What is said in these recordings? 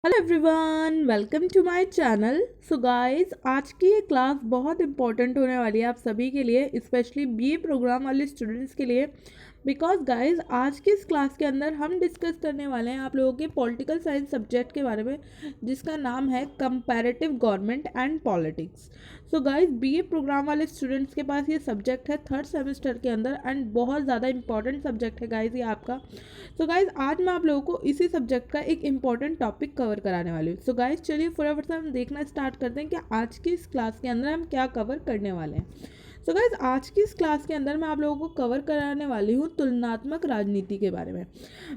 Everyone, welcome to my channel. So guys, आज की ये क्लास बहुत इंपॉर्टेंट होने वाली है आप सभी के लिए, स्पेशली बीए प्रोग्राम वाले स्टूडेंट्स के लिए। बिकॉज गाइस, आज की इस क्लास के अंदर हम डिस्कस करने वाले हैं आप लोगों के पॉलिटिकल साइंस सब्जेक्ट के बारे में, जिसका नाम है comparative government and politics. So guys, BA programme वाले स्टूडेंट्स के पास ये सब्जेक्ट है थर्ड सेमेस्टर के अंदर एंड बहुत ज़्यादा इंपॉर्टेंट सब्जेक्ट है गाइस ये आपका। सो गाइज, आज मैं आप लोगों को इसी सब्जेक्ट का एक इंपॉर्टेंट टॉपिक कवर कराने वाली हूँ। सो गाइज, चलिए फटाफट से हम देखना स्टार्ट करते हैं कि आज की इस क्लास के अंदर हम क्या कवर करने वाले हैं। सो गाइज, आज की इस क्लास के अंदर मैं आप लोगों को कवर कराने वाली हूँ तुलनात्मक राजनीति के बारे में।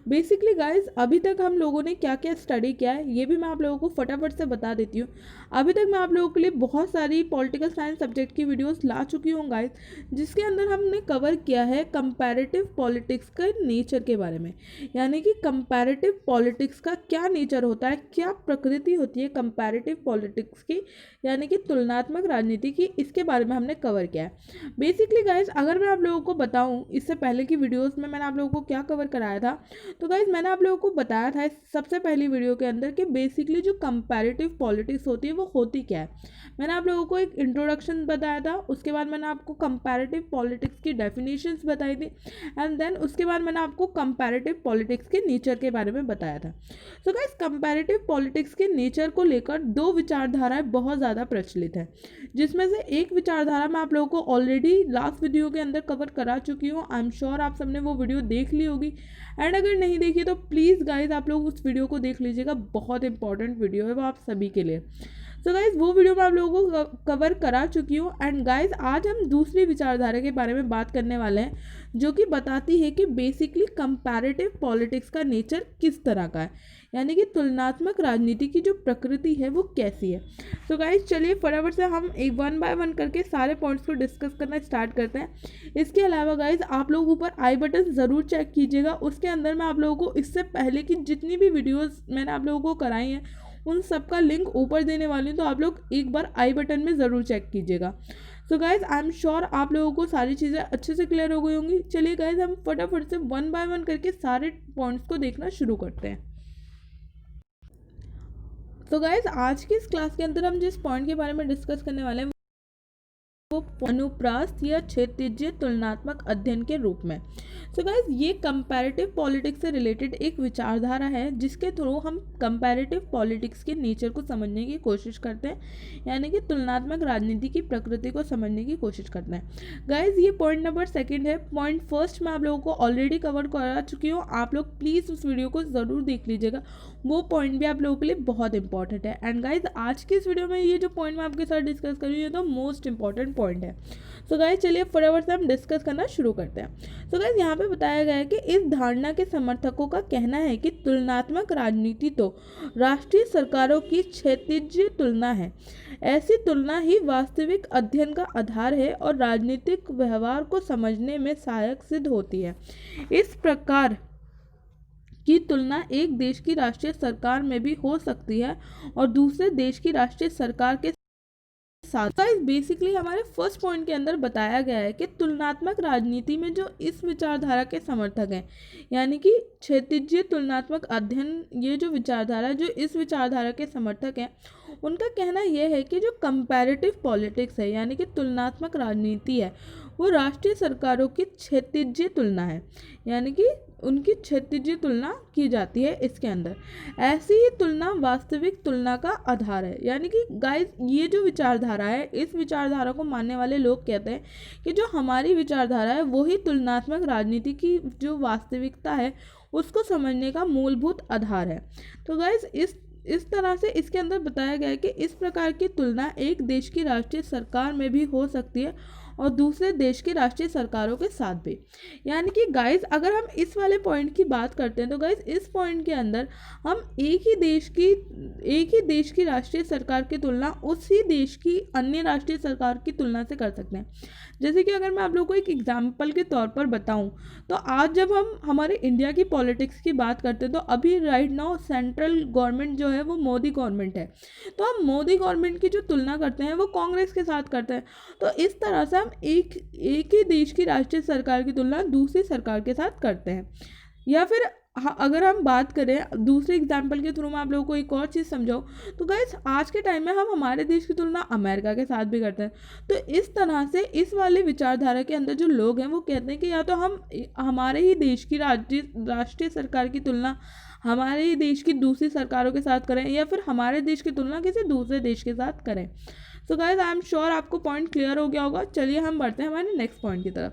बेसिकली गाइज, अभी तक हम लोगों ने क्या क्या स्टडी किया है ये भी मैं आप लोगों को फटाफट से बता देती हूँ। अभी तक मैं आप लोगों के लिए बहुत सारी पॉलिटिकल साइंस सब्जेक्ट की वीडियोस ला चुकी हूँ गाइज, जिसके अंदर हमने कवर किया है कंपैरेटिव पॉलिटिक्स के नेचर के बारे में। यानी कि कंपैरेटिव पॉलिटिक्स का क्या नेचर होता है, क्या प्रकृति होती है कंपैरेटिव पॉलिटिक्स की, यानी कि तुलनात्मक राजनीति की, इसके बारे में हमने कवर किया है। बेसिकली गाइज, अगर मैं आप लोगों को बताऊं इससे पहले की वीडियोस में मैंने आप लोगों को क्या कवर कराया था, तो गाइज मैंने आप लोगों को बताया था सबसे पहली वीडियो के अंदर कि बेसिकली जो कंपैरेटिव पॉलिटिक्स होती है वो होती क्या है। मैंने आप लोगों को एक इंट्रोडक्शन बताया था, उसके बाद मैंने आपको कंपैरेटिव पॉलिटिक्स की डेफिनेशंस बताई थी एंड देन उसके बाद मैंने आपको कंपैरेटिव पॉलिटिक्स के नेचर के बारे में बताया था। सो गाइस, कंपैरेटिव पॉलिटिक्स के नेचर को लेकर दो विचारधाराएं बहुत ज़्यादा प्रचलित हैं, जिसमें से एक विचारधारा मैं आप लोगों को ऑलरेडी लास्ट वीडियो के अंदर कवर करा चुकी हूँ। आई एम श्योर आप सबने वो वीडियो देख ली होगी एंड अगर नहीं देखी तो प्लीज़ गाइज आप लोग उस वीडियो को देख लीजिएगा, बहुत इंपॉर्टेंट वीडियो है वो आप सभी के लिए। सो गाइज, वो वीडियो मैं आप लोगों को कवर करा चुकी हूँ एंड गाइज आज हम दूसरी विचारधारा के बारे में बात करने वाले हैं, जो कि बताती है कि बेसिकली कंपैरेटिव पॉलिटिक्स का नेचर किस तरह का है, यानी कि तुलनात्मक राजनीति की जो प्रकृति है वो कैसी है। तो गाइज चलिए फटाफट से हम एक वन बाय वन करके सारे पॉइंट्स को डिस्कस करना स्टार्ट करते हैं। इसके अलावा गाइज आप लोग ऊपर आई बटन ज़रूर चेक कीजिएगा, उसके अंदर मैं आप लोगों को इससे पहले की जितनी भी वीडियोज़ मैंने आप लोगों को कराई हैं उन सब का लिंक ऊपर देने वाली हूँ, तो आप लोग एक बार आई बटन में ज़रूर चेक कीजिएगा। So guys, I am sure आप लोगों को सारी चीज़ें अच्छे से क्लियर हो गई होंगी। चलिए गाइज, हम फटाफट से वन बाय वन करके सारे पॉइंट्स को देखना शुरू करते हैं। तो गाइज, आज की इस क्लास के अंदर हम जिस पॉइंट के बारे में डिस्कस करने वाले हैं वो अनुप्रास या क्षैतिज तुलनात्मक अध्ययन के रूप में। सो गाइज, ये कंपैरेटिव पॉलिटिक्स से रिलेटेड एक विचारधारा है जिसके थ्रू हम कंपैरेटिव पॉलिटिक्स के नेचर को समझने की कोशिश करते हैं, यानी कि तुलनात्मक राजनीति की प्रकृति को समझने की कोशिश करते हैं। गाइज, ये पॉइंट नंबर सेकंड है। पॉइंट फर्स्ट मैं आप लोगों को ऑलरेडी कवर करा चुकी हूँ, आप लोग प्लीज़ उस वीडियो को ज़रूर देख लीजिएगा, वो पॉइंट भी आप लोगों के लिए बहुत इंपॉर्टेंट है। एंड गाइज, आज की इस वीडियो में ये जो पॉइंट मैं आपके साथ डिस्कस कर रही हूँ तो मोस्ट इंपॉर्टेंट पॉइंट है। सो गाइज, चलिए फटाफट से हम डिस्कस करना शुरू करते हैं। सो गाइज, यहाँ पे बताया गया है कि इस धारणा के समर्थकों का कहना है कि तुलनात्मक राजनीति तो राष्ट्रीय सरकारों की क्षैतिज तुलना है। ऐसी तुलना ही वास्तविक अध्ययन का आधार है और राजनीतिक व्यवहार को समझने में सहायक सिद्ध होती है। इस प्रकार की तुलना एक देश की राष्ट्रीय सरकार में भी हो सकती है और दूसरे देश की राष्ट्रीय सरकार के साथ। बेसिकली हमारे फर्स्ट पॉइंट के अंदर बताया गया है कि तुलनात्मक राजनीति में जो इस विचारधारा के समर्थक हैं, यानी कि क्षैतिज तुलनात्मक अध्ययन, ये जो विचारधारा है, जो इस विचारधारा के समर्थक हैं, उनका कहना यह है कि जो कंपैरेटिव पॉलिटिक्स है, यानी कि तुलनात्मक राजनीति है, वो राष्ट्रीय सरकारों की क्षैतिज तुलना है, यानी कि उनकी क्षैतिज तुलना की जाती है इसके अंदर। ऐसी ही तुलना वास्तविक तुलना का आधार है। यानी कि गाइस, ये जो विचारधारा है, इस विचारधारा को मानने वाले लोग कहते हैं कि जो हमारी विचारधारा है वही तुलनात्मक राजनीति की जो वास्तविकता है उसको समझने का मूलभूत आधार है। तो गाइस, इस तरह से इसके अंदर बताया गया है कि इस प्रकार की तुलना एक देश की राष्ट्रीय सरकार में भी हो सकती है और दूसरे देश की राष्ट्रीय सरकारों के साथ भी। यानी कि गाइस, अगर हम इस वाले पॉइंट की बात करते हैं तो गाइस, इस पॉइंट के अंदर हम एक ही देश की राष्ट्रीय सरकार की तुलना उसी देश की अन्य राष्ट्रीय सरकार की तुलना से कर सकते हैं। जैसे कि अगर मैं आप लोगों को एक एग्जाम्पल के तौर पर बताऊं, तो आज जब हम हमारे इंडिया की पॉलिटिक्स की बात करते हैं तो अभी राइट नाउ सेंट्रल गवर्नमेंट जो है वो मोदी गवर्नमेंट है, तो हम मोदी गवर्नमेंट की जो तुलना करते हैं वो कांग्रेस के साथ करते हैं। तो इस तरह से हम एक ही देश की राष्ट्रीय सरकार की तुलना दूसरी सरकार के साथ करते हैं। या फिर अगर हम बात करें दूसरे एग्जाम्पल के थ्रू मैं आप लोगों को एक और चीज़ समझाऊँ, तो गाइस आज के टाइम में हम हमारे देश की तुलना अमेरिका के साथ भी करते हैं। तो इस तरह से इस वाली विचारधारा के अंदर जो लोग हैं वो कहते हैं कि या तो हम हमारे ही देश की राष्ट्रीय सरकार की तुलना हमारे ही देश की दूसरी सरकारों के साथ करें, या फिर हमारे देश की तुलना किसी दूसरे देश के साथ करें। So guys I am sure आपको पॉइंट क्लियर हो गया होगा। चलिए हम बढ़ते हैं हमारे नेक्स्ट पॉइंट की तरफ।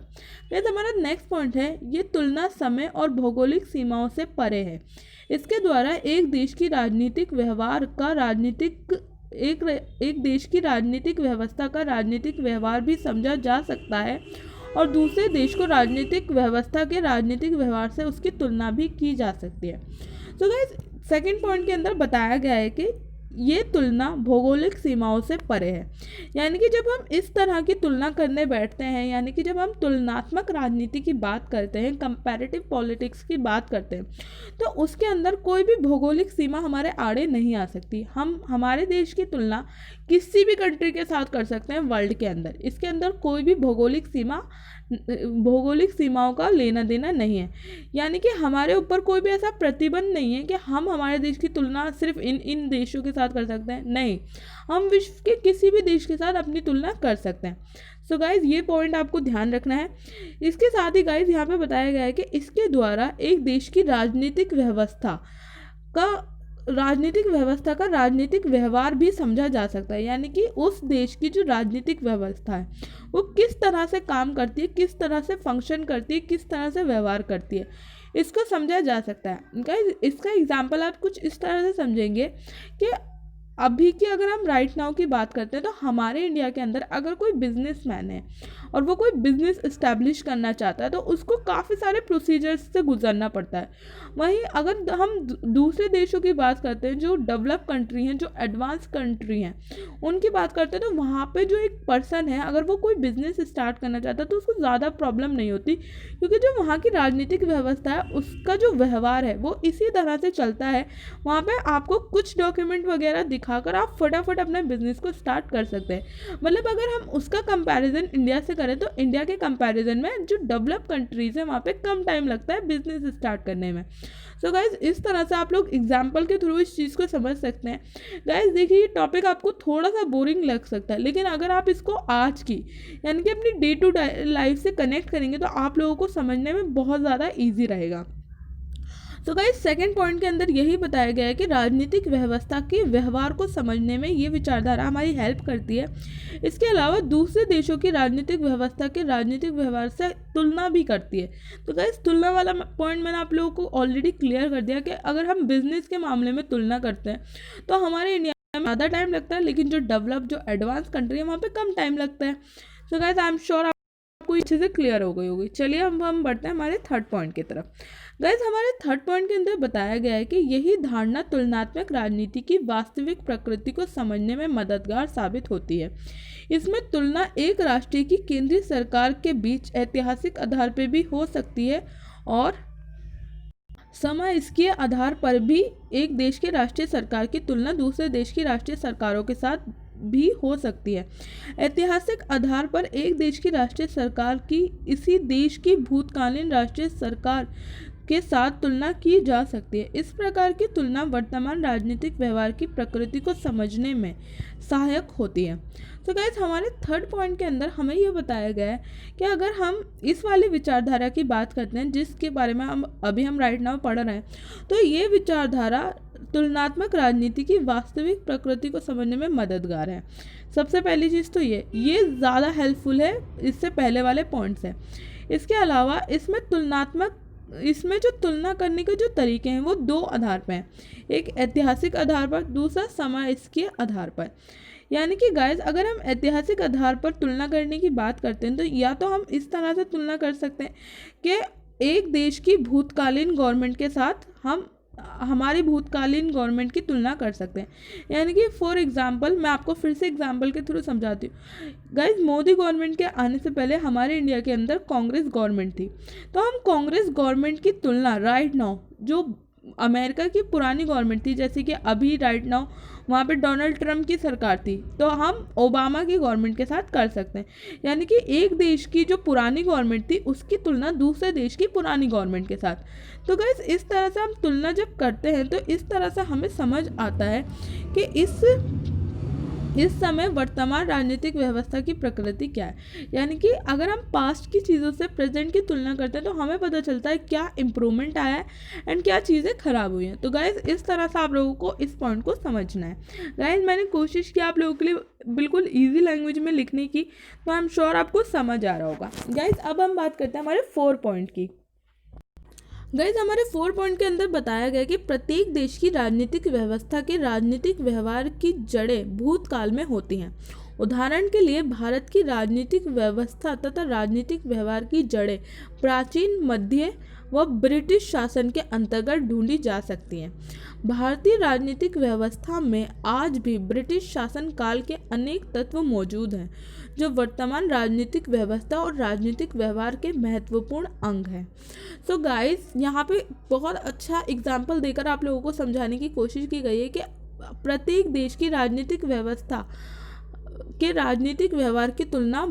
गाइज हमारा नेक्स्ट पॉइंट है, ये तुलना समय और भौगोलिक सीमाओं से परे है। इसके द्वारा एक देश की राजनीतिक व्यवहार का एक देश की राजनीतिक व्यवस्था का राजनीतिक व्यवहार भी समझा जा सकता है और दूसरे देश को राजनीतिक व्यवस्था के राजनीतिक व्यवहार से उसकी तुलना भी की जा सकती है। तो गाइस सेकंड पॉइंट के अंदर बताया गया है कि ये तुलना भौगोलिक सीमाओं से परे है। यानी कि जब हम इस तरह की तुलना करने बैठते हैं, यानी कि जब हम तुलनात्मक राजनीति की बात करते हैं, कंपैरेटिव पॉलिटिक्स की बात करते हैं, तो उसके अंदर कोई भी भौगोलिक सीमा हमारे आड़े नहीं आ सकती। हम हमारे देश की तुलना किसी भी कंट्री के साथ कर सकते हैं वर्ल्ड के अंदर। इसके अंदर कोई भी भौगोलिक सीमाओं का लेना देना नहीं है। यानी कि हमारे ऊपर कोई भी ऐसा प्रतिबंध नहीं है कि हम हमारे देश की तुलना सिर्फ इन देशों के साथ कर सकते हैं। नहीं, हम विश्व के किसी भी देश के साथ अपनी तुलना कर सकते हैं। सो गाइज ये पॉइंट आपको ध्यान रखना है। इसके साथ ही गाइज यहाँ पे बताया गया है कि इसके द्वारा एक देश की राजनीतिक व्यवस्था का राजनीतिक व्यवहार भी समझा जा सकता है। यानी कि उस देश की जो राजनीतिक व्यवस्था है वो किस तरह से काम करती है, किस तरह से फंक्शन करती है, किस तरह से व्यवहार करती है, इसको समझा जा सकता है। गाइस इसका एग्जाम्पल आप कुछ इस तरह से समझेंगे कि अभी की अगर हम राइट नाउ की बात करते हैं, तो हमारे इंडिया के अंदर अगर कोई बिजनेसमैन है और वो कोई बिजनेस इस्टेब्लिश करना चाहता है, तो उसको काफ़ी सारे प्रोसीजर्स से गुजरना पड़ता है। वहीं अगर हम दूसरे देशों की बात करते हैं, जो डेवलप कंट्री हैं, जो एडवांस कंट्री हैं, उनकी बात करते हैं, तो वहाँ पे जो एक पर्सन है अगर वो कोई बिजनेस स्टार्ट करना चाहता है तो उसको ज़्यादा प्रॉब्लम नहीं होती, क्योंकि जो वहाँ की राजनीतिक व्यवस्था है उसका जो व्यवहार है वो इसी तरह से चलता है। वहाँ पे आपको कुछ डॉक्यूमेंट वगैरह दिखाकर आप फटाफट अपने बिजनेस को स्टार्ट कर सकते हैं। मतलब अगर हम उसका कंपैरिजन इंडिया से करें, तो इंडिया के कंपैरिजन में जो डेवलप कंट्रीज है वहाँ पे कम टाइम लगता है बिजनेस स्टार्ट करने में। सो गाइज इस तरह से आप लोग एग्जाम्पल के थ्रू इस चीज़ को समझ सकते हैं। गाइज देखिए, ये टॉपिक आपको थोड़ा सा बोरिंग लग सकता है, लेकिन अगर आप इसको आज की यानी कि अपनी डे टू डे लाइफ से कनेक्ट करेंगे तो आप लोगों को समझने में बहुत ज़्यादा ईजी रहेगा। तो गाइस सेकंड पॉइंट के अंदर यही बताया गया है कि राजनीतिक व्यवस्था के व्यवहार को समझने में ये विचारधारा हमारी हेल्प करती है। इसके अलावा दूसरे देशों की राजनीतिक व्यवस्था के राजनीतिक व्यवहार से तुलना भी करती है। तो गाइस तुलना वाला पॉइंट मैंने आप लोगों को ऑलरेडी क्लियर कर दिया कि अगर हम बिजनेस के मामले में तुलना करते हैं तो हमारे इंडिया में ज़्यादा टाइम लगता है, लेकिन जो डेवलप जो एडवांस कंट्री है वहाँ पर कम टाइम लगता है। So guys I am sure आपको अच्छे से क्लियर हो गई होगी। चलिए हम बढ़ते हैं हमारे थर्ड पॉइंट की तरफ। गाइस हमारे थर्ड पॉइंट के अंदर बताया गया है कि यही धारणा तुलनात्मक राजनीति की वास्तविक प्रकृति को समझने में मददगार साबित होती है। इसमें तुलना एक राष्ट्र की केंद्रीय सरकार के बीच ऐतिहासिक आधार पर भी हो सकती है और समाजकीय आधार पर भी एक देश की राष्ट्रीय सरकार की तुलना दूसरे देश की राष्ट्रीय सरकारों के साथ भी हो सकती है। ऐतिहासिक आधार पर एक देश की राष्ट्रीय सरकार की इसी देश की भूतकालीन राष्ट्रीय सरकार के साथ तुलना की जा सकती है। इस प्रकार की तुलना वर्तमान राजनीतिक व्यवहार की प्रकृति को समझने में सहायक होती है। तो गाइस हमारे थर्ड पॉइंट के अंदर हमें यह बताया गया है कि अगर हम इस वाली विचारधारा की बात करते हैं जिसके बारे में हम राइट नाउ पढ़ रहे हैं, तो ये विचारधारा तुलनात्मक राजनीति की वास्तविक प्रकृति को समझने में मददगार है। सबसे पहली चीज़ तो ये ज़्यादा हेल्पफुल है इससे पहले वाले पॉइंट्स हैं। इसके अलावा इसमें जो तुलना करने के जो तरीके हैं वो दो आधार पर हैं, एक ऐतिहासिक आधार पर, दूसरा समाजकीय आधार पर। यानी कि गाइस अगर हम ऐतिहासिक आधार पर तुलना करने की बात करते हैं तो या तो हम इस तरह से तुलना कर सकते हैं कि एक देश की भूतकालीन गवर्नमेंट के साथ हम हमारी भूतकालीन गवर्नमेंट की तुलना कर सकते हैं। यानी कि फॉर एग्जांपल मैं आपको फिर से एग्जांपल के थ्रू समझाती हूँ। गाइस मोदी गवर्नमेंट के आने से पहले हमारे इंडिया के अंदर कांग्रेस गवर्नमेंट थी, तो हम कांग्रेस गवर्नमेंट की तुलना राइट नाउ जो अमेरिका की पुरानी गवर्नमेंट थी, जैसे कि अभी राइट नाउ वहाँ पे डोनाल्ड ट्रम्प की सरकार थी, तो हम ओबामा की गवर्नमेंट के साथ कर सकते हैं। यानी कि एक देश की जो पुरानी गवर्नमेंट थी उसकी तुलना दूसरे देश की पुरानी गवर्नमेंट के साथ। तो गाइस इस तरह से हम तुलना जब करते हैं तो इस तरह से हमें समझ आता है कि इस समय वर्तमान राजनीतिक व्यवस्था की प्रकृति क्या है। यानी कि अगर हम पास्ट की चीज़ों से प्रेजेंट की तुलना करते हैं तो हमें पता चलता है क्या इम्प्रूवमेंट आया है एंड क्या चीज़ें खराब हुई हैं। तो गाइज इस तरह से आप लोगों को इस पॉइंट को समझना है। गाइज मैंने कोशिश की आप लोगों के लिए बिल्कुल ईजी लैंग्वेज में लिखने की, तो आई एम श्योर आपको समझ आ रहा होगा। गाइज अब हम बात करते हैं हमारे 4 पॉइंट की। गाइस हमारे 4 पॉइंट के अंदर बताया गया कि प्रत्येक देश की राजनीतिक व्यवस्था के राजनीतिक व्यवहार की जड़ें भूतकाल में होती हैं। उदाहरण के लिए भारत की राजनीतिक व्यवस्था तथा राजनीतिक व्यवहार की जड़ें प्राचीन, मध्य व ब्रिटिश शासन के अंतर्गत ढूंढी जा सकती हैं। भारतीय राजनीतिक व्यवस्था में आज भी ब्रिटिश शासन काल के अनेक तत्व मौजूद हैं, जो वर्तमान राजनीतिक व्यवस्था और राजनीतिक व्यवहार के महत्वपूर्ण अंग हैं। सो गाइस यहाँ पे बहुत अच्छा एग्जाम्पल देकर आप लोगों को समझाने की कोशिश की गई है कि प्रत्येक देश की राजनीतिक व्यवस्था के राजनीतिक व्यवहार की तुलना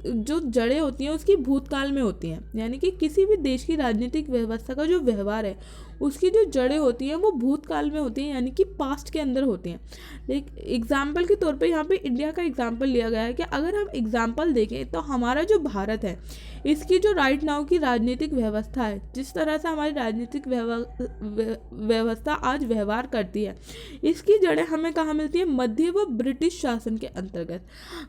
जो जड़ें होती हैं उसकी भूतकाल में होती हैं। यानी कि किसी भी देश की राजनीतिक व्यवस्था का जो व्यवहार है उसकी जो जड़ें होती हैं वो भूतकाल में होती हैं, यानी कि पास्ट के अंदर होती हैं। एग्जाम्पल के तौर पे यहाँ पे इंडिया का एग्जाम्पल लिया गया है कि अगर हम एग्जाम्पल देखें तो हमारा जो भारत है इसकी जो राइट नाउ की राजनीतिक व्यवस्था है, जिस तरह से हमारी राजनीतिक व्यवस्था आज व्यवहार करती है, इसकी जड़ें हमें कहाँ मिलती है? मध्य व ब्रिटिश शासन के अंतर्गत।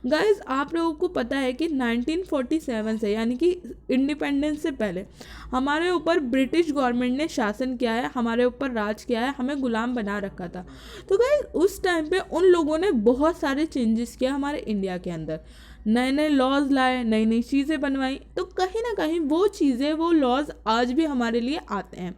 गाइज आप लोगों को पता है कि 1947 से यानी कि इंडिपेंडेंस से पहले हमारे ऊपर ब्रिटिश गवर्नमेंट ने शासन किया है, हमारे ऊपर राज किया है, हमें गुलाम बना रखा था। तो गाइज उस टाइम पे उन लोगों ने बहुत सारे चेंजेस किया हमारे इंडिया के अंदर, नए नए लॉज लाए, नई नई चीज़ें बनवाई। तो कहीं ना कहीं वो चीज़ें, वो लॉज आज भी हमारे लिए आते हैं।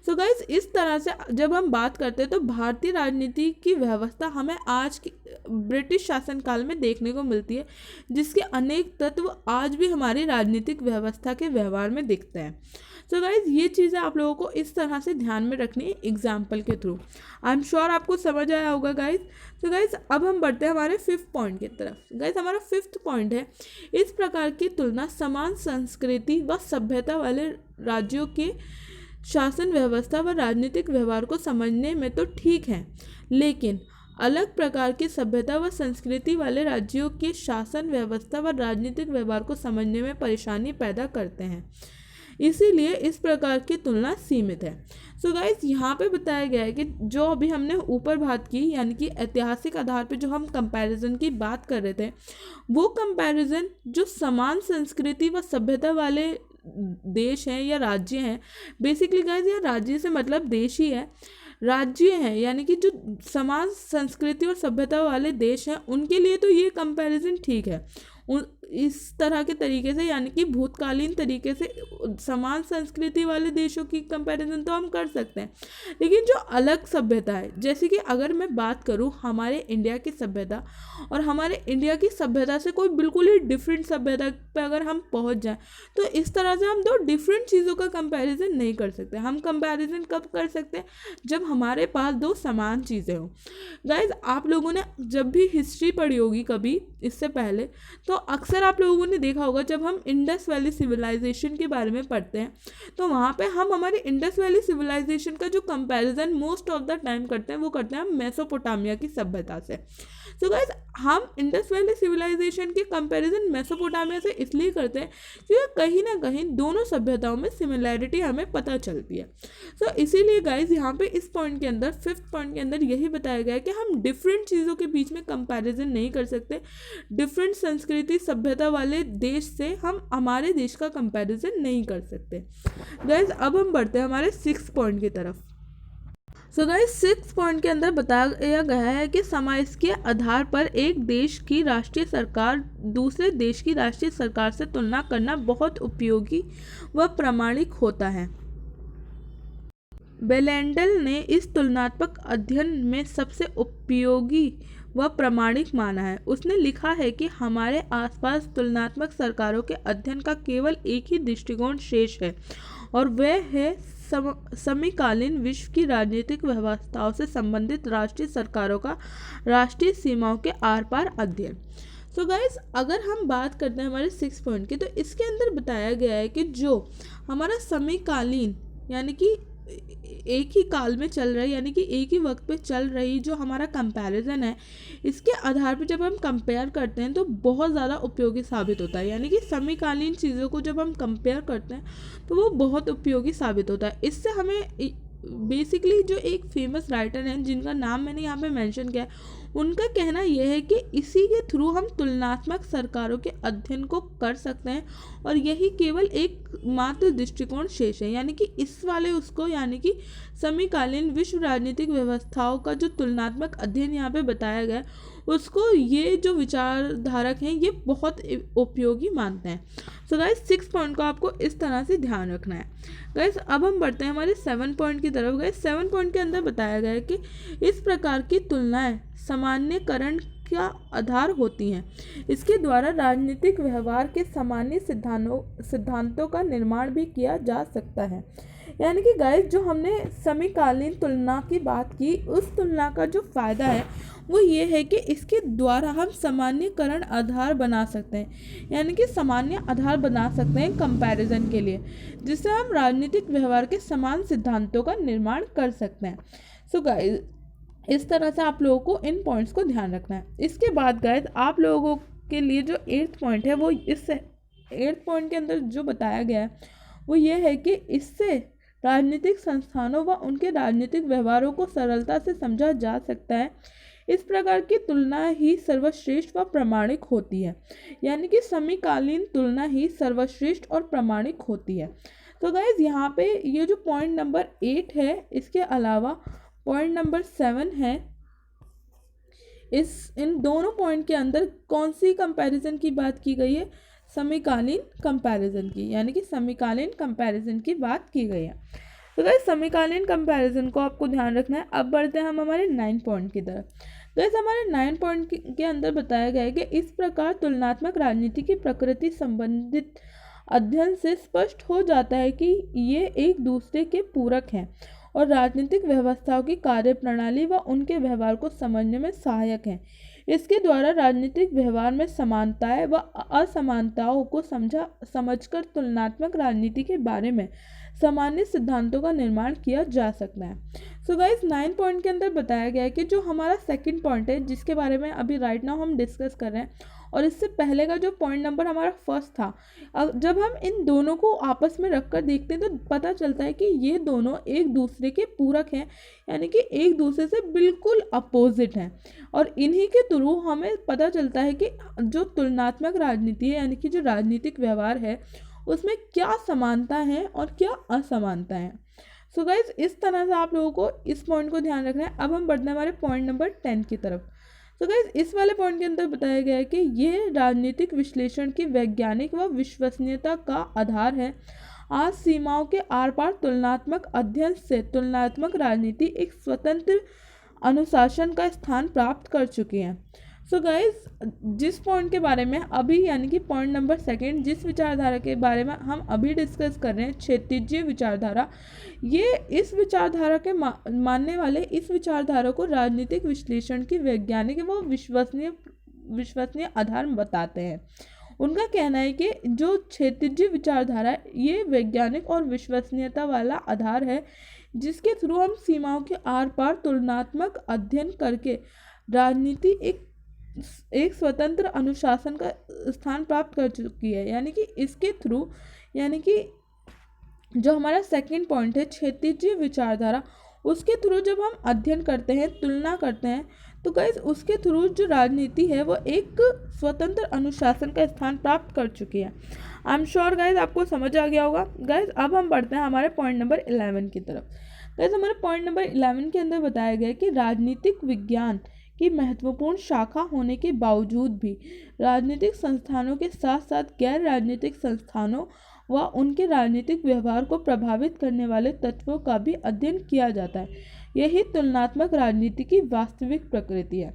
सो गाइज इस तरह से जब हम बात करते हैं तो भारतीय राजनीति की व्यवस्था हमें आज की ब्रिटिश शासन काल में देखने को मिलती है, जिसके अनेक तत्व आज भी हमारी राजनीतिक व्यवस्था के व्यवहार में दिखते हैं। सो गाइज ये चीज़ें आप लोगों को इस तरह से ध्यान में रखनी है एग्जाम्पल के थ्रू। आई एम श्योर आपको समझ आया होगा गाइज। तो गाइज अब हम बढ़ते हैं हमारे 5th पॉइंट की तरफ। गाइज हमारा 5th पॉइंट है, इस प्रकार की तुलना समान संस्कृति व सभ्यता वाले राज्यों के शासन व्यवस्था व राजनीतिक व्यवहार को समझने में तो ठीक है, लेकिन अलग प्रकार की सभ्यता व संस्कृति वाले राज्यों के शासन व्यवस्था व राजनीतिक व्यवहार को समझने में परेशानी पैदा करते हैं। इसीलिए इस प्रकार की तुलना सीमित है। सो गाइज यहाँ पे बताया गया है कि जो अभी हमने ऊपर बात की, यानी कि ऐतिहासिक आधार पे जो हम कंपैरिजन की बात कर रहे थे, वो कंपैरिजन जो समान संस्कृति व सभ्यता वाले देश हैं या राज्य हैं, बेसिकली गाइज यह राज्य से मतलब देश ही है, राज्य हैं, यानी कि जो समान संस्कृति और सभ्यता वाले देश हैं उनके लिए तो ये कंपैरिजन ठीक है। इस तरह के तरीके से, यानी कि भूतकालीन तरीके से समान संस्कृति वाले देशों की कंपैरिजन तो हम कर सकते हैं, लेकिन जो अलग सभ्यता है, जैसे कि अगर मैं बात करूं हमारे इंडिया की सभ्यता और हमारे इंडिया की सभ्यता से कोई बिल्कुल ही डिफरेंट सभ्यता पे अगर हम पहुंच जाएं, तो इस तरह से हम दो डिफरेंट चीज़ों का कंपैरिजन नहीं कर सकते। हम कंपैरिजन कब कर सकते हैं? जब हमारे पास दो समान चीज़ें हों। गाइज आप लोगों ने जब भी हिस्ट्री पढ़ी होगी कभी इससे पहले, तो अक्सर आप लोगों ने देखा होगा जब हम इंडस वैली सिविलाइजेशन के बारे में पढ़ते हैं तो वहाँ पे हम हमारे इंडस वैली सिविलाइजेशन का जो comparison most of the time करते हैं वो करते हैं हम मेसोपोटामिया की सभ्यता से। सो गाइज हम इंडस वैली सिविलाइजेशन के कंपैरिजन मेसोपोटामिया से इसलिए करते हैं क्योंकि कहीं ना कहीं दोनों सभ्यताओं में सिमिलैरिटी हमें पता चलती है। सो इसीलिए गाइज यहाँ पे इस पॉइंट के अंदर 5th पॉइंट के अंदर यही बताया गया है कि हम डिफरेंट चीज़ों के बीच में कंपैरिजन नहीं कर सकते। डिफरेंट संस्कृति सभ्यता वाले देश से हम हमारे देश का कंपैरिजन नहीं कर सकते। गाइज अब हम बढ़ते हैं हमारे 6th पॉइंट की तरफ। सो गाइस 6th पॉइंट के अंदर बताया गया है कि समाज के आधार पर एक देश की राष्ट्रीय सरकार दूसरे देश की राष्ट्रीय सरकार से तुलना करना बहुत उपयोगी व प्रामाणिक होता है। बेलेंडल ने इस तुलनात्मक अध्ययन में सबसे उपयोगी व प्रामाणिक माना है। उसने लिखा है कि हमारे आसपास तुलनात्मक सरकारों के अध्ययन का केवल एक ही दृष्टिकोण शेष है और वह है समकालीन विश्व की राजनीतिक व्यवस्थाओं से संबंधित राष्ट्रीय सरकारों का राष्ट्रीय सीमाओं के आर पार अध्ययन। सो गाइज, अगर हम बात करते हैं हमारे 6 पॉइंट की, तो इसके अंदर बताया गया है कि जो हमारा समकालीन यानी कि एक ही काल में चल रहा है, यानी कि एक ही वक्त पे चल रही जो हमारा कंपैरिजन है, इसके आधार पर जब हम कंपेयर करते हैं तो बहुत ज़्यादा उपयोगी साबित होता है। यानी कि समकालीन चीज़ों को जब हम कंपेयर करते हैं तो वो बहुत उपयोगी साबित होता है। इससे हमें बेसिकली जो एक फेमस राइटर हैं जिनका नाम मैंने यहाँ पे मेंशन किया है, उनका कहना यह है कि इसी के थ्रू हम तुलनात्मक सरकारों के अध्ययन को कर सकते हैं और यही केवल एक मात्र दृष्टिकोण शेष है। यानी कि इस वाले उसको, यानी कि समकालीन विश्व राजनीतिक व्यवस्थाओं का जो तुलनात्मक अध्ययन यहाँ पे बताया गया है, उसको ये जो विचारधारक हैं ये बहुत उपयोगी मानते हैं। सो गाइस, 6 पॉइंट को आपको इस तरह से ध्यान रखना है। गाइस, अब हम बढ़ते हैं हमारे 7 पॉइंट की तरफ। गाइस, 7 पॉइंट के अंदर बताया गया है कि इस प्रकार की तुलनाएं सामान्यकरण का आधार होती हैं। इसके द्वारा राजनीतिक व्यवहार के सामान्य सिद्धांतों का निर्माण भी किया जा सकता है। यानी कि गाइस, जो हमने समकालीन तुलना की बात की, उस तुलना का जो फ़ायदा है वो ये है कि इसके द्वारा हम सामान्यकरण आधार बना सकते हैं, यानी कि सामान्य आधार बना सकते हैं कंपैरिजन के लिए, जिससे हम राजनीतिक व्यवहार के समान सिद्धांतों का निर्माण कर सकते हैं। सो गाइस, इस तरह से आप लोगों को इन पॉइंट्स को ध्यान रखना है। इसके बाद गाइस, आप लोगों के लिए जो 8th पॉइंट है वो इस 8th पॉइंट के अंदर जो बताया गया है वो ये है कि इससे राजनीतिक संस्थानों व उनके राजनीतिक व्यवहारों को सरलता से समझा जा सकता है। इस प्रकार की तुलना ही सर्वश्रेष्ठ व प्रामाणिक होती है। यानी कि समकालीन तुलना ही सर्वश्रेष्ठ और प्रामाणिक होती है। तो गाइज, यहाँ पे ये जो पॉइंट नंबर 8 है, इसके अलावा पॉइंट नंबर 7 है। इन दोनों पॉइंट के अंदर कौन सी कंपैरिजन की बात की गई है? समकालीन कंपैरिजन की, यानी कि समकालीन कंपैरिजन की बात की गई है। तो गाइस, समकालीन कंपैरिजन को आपको ध्यान रखना है। अब बढ़ते हैं हम हमारे 9 पॉइंट की तरफ। गाइस, हमारे 9 पॉइंट के अंदर बताया गया है कि इस प्रकार तुलनात्मक राजनीति की प्रकृति संबंधित अध्ययन से स्पष्ट हो जाता है कि ये एक दूसरे के पूरक हैं और राजनीतिक व्यवस्थाओं की कार्यप्रणाली व उनके व्यवहार को समझने में सहायक हैं। इसके द्वारा राजनीतिक व्यवहार में समानताएं व असमानताओं को समझकर तुलनात्मक राजनीति के बारे में सामान्य सिद्धांतों का निर्माण किया जा सकता है। सो गाइस, 9 पॉइंट के अंदर बताया गया है कि जो हमारा 2nd पॉइंट है, जिसके बारे में अभी राइट नाउ हम डिस्कस कर रहे हैं, और इससे पहले का जो पॉइंट नंबर हमारा 1st था, जब हम इन दोनों को आपस में रखकर देखते हैं तो पता चलता है कि ये दोनों एक दूसरे के पूरक हैं, यानी कि एक दूसरे से बिल्कुल अपोजिट हैं। और इन्हीं के थ्रू हमें पता चलता है कि जो तुलनात्मक राजनीति है, यानी कि जो राजनीतिक व्यवहार है, उसमें क्या समानता है और क्या असमानता है। सो गाइज, इस तरह से आप लोगों को इस पॉइंट को ध्यान रखना है। अब हम बढ़ते हैं हमारे पॉइंट नंबर 10 की तरफ। तो गाइज, इस वाले पॉइंट के अंदर बताया गया है कि यह राजनीतिक विश्लेषण की वैज्ञानिक व विश्वसनीयता का आधार है। आज सीमाओं के आर पार तुलनात्मक अध्ययन से तुलनात्मक राजनीति एक स्वतंत्र अनुशासन का स्थान प्राप्त कर चुकी है। सो गाइज, जिस पॉइंट के बारे में अभी, यानी कि पॉइंट नंबर 2, जिस विचारधारा के बारे में हम अभी डिस्कस कर रहे हैं, क्षैतिज विचारधारा, ये इस विचारधारा के मानने वाले इस विचारधारा को राजनीतिक विश्लेषण की वैज्ञानिक व विश्वसनीय आधार बताते हैं। उनका कहना है कि जो क्षैतिज विचारधारा है, ये वैज्ञानिक और विश्वसनीयता वाला आधार है, जिसके थ्रू हम सीमाओं के आर पार तुलनात्मक अध्ययन करके राजनीति एक स्वतंत्र अनुशासन का स्थान प्राप्त कर चुकी है। यानी कि इसके थ्रू, यानी कि जो हमारा 2nd पॉइंट है, क्षैतिज विचारधारा, उसके थ्रू जब हम अध्ययन करते हैं, तुलना करते हैं, तो गाइस, उसके थ्रू जो राजनीति है वो एक स्वतंत्र अनुशासन का स्थान प्राप्त कर चुकी है। आई एम श्योर गाइस, आपको समझ आ गया होगा। गाइस, अब हम बढ़ते हैं हमारे पॉइंट नंबर 11 की तरफ। गाइस, हमारे पॉइंट नंबर 11 के अंदर बताया गया है कि राजनीतिक विज्ञान की महत्वपूर्ण शाखा होने के बावजूद भी राजनीतिक संस्थानों के साथ साथ गैर राजनीतिक संस्थानों व उनके राजनीतिक व्यवहार को प्रभावित करने वाले तत्वों का भी अध्ययन किया जाता है। यही तुलनात्मक राजनीति की वास्तविक प्रकृति है।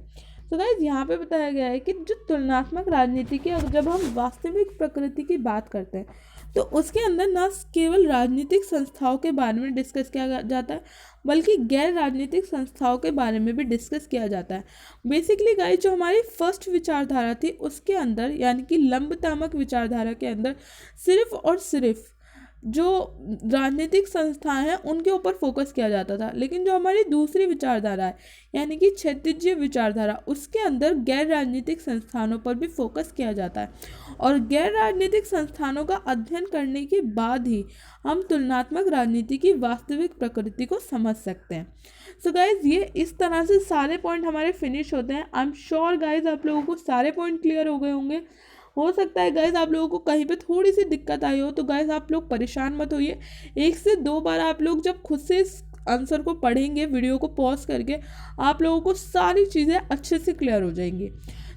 तो गाइज यहाँ पे बताया गया है कि जो तुलनात्मक राजनीति की जब हम वास्तविक प्रकृति की बात करते हैं तो उसके अंदर न केवल राजनीतिक संस्थाओं के बारे में डिस्कस किया जाता है बल्कि गैर राजनीतिक संस्थाओं के बारे में भी डिस्कस किया जाता है। बेसिकली गाइज जो हमारी फर्स्ट विचारधारा थी उसके अंदर यानी कि लंबतामक विचारधारा के अंदर सिर्फ और सिर्फ जो राजनीतिक संस्थाएं हैं उनके ऊपर फोकस किया जाता था, लेकिन जो हमारी दूसरी विचारधारा है यानी कि क्षैतिज विचारधारा उसके अंदर गैर राजनीतिक संस्थानों पर भी फोकस किया जाता है और गैर राजनीतिक संस्थानों का अध्ययन करने के बाद ही हम तुलनात्मक राजनीति की वास्तविक प्रकृति को समझ सकते हैं। सो गाइज ये इस तरह से सारे पॉइंट हमारे फिनिश होते हैं। आई एम श्योर गाइज आप लोगों को सारे पॉइंट क्लियर हो गए होंगे। हो सकता है गाइज आप लोगों को कहीं पे थोड़ी सी दिक्कत आई हो, तो गाइज आप लोग परेशान मत होइए। 1 से 2 बार आप लोग जब खुद से इस आंसर को पढ़ेंगे वीडियो को पॉज करके, आप लोगों को सारी चीज़ें अच्छे से क्लियर हो जाएंगी।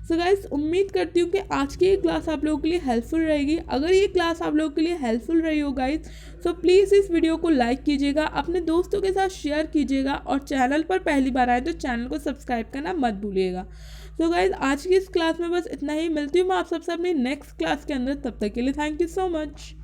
सो गाइज उम्मीद करती हूँ कि आज की ये क्लास आप लोगों के लिए हेल्पफुल रहेगी। अगर ये क्लास आप लोगों के लिए हेल्पफुल रही हो गाइज सो प्लीज़ इस वीडियो को लाइक कीजिएगा, अपने दोस्तों के साथ शेयर कीजिएगा और चैनल पर पहली बार आए तो चैनल को सब्सक्राइब करना मत भूलिएगा। तो गाइज आज की इस क्लास में बस इतना ही। मिलती हूँ मैं आप सबसे अपनी नेक्स्ट क्लास के अंदर, तब तक के लिए थैंक यू सो मच।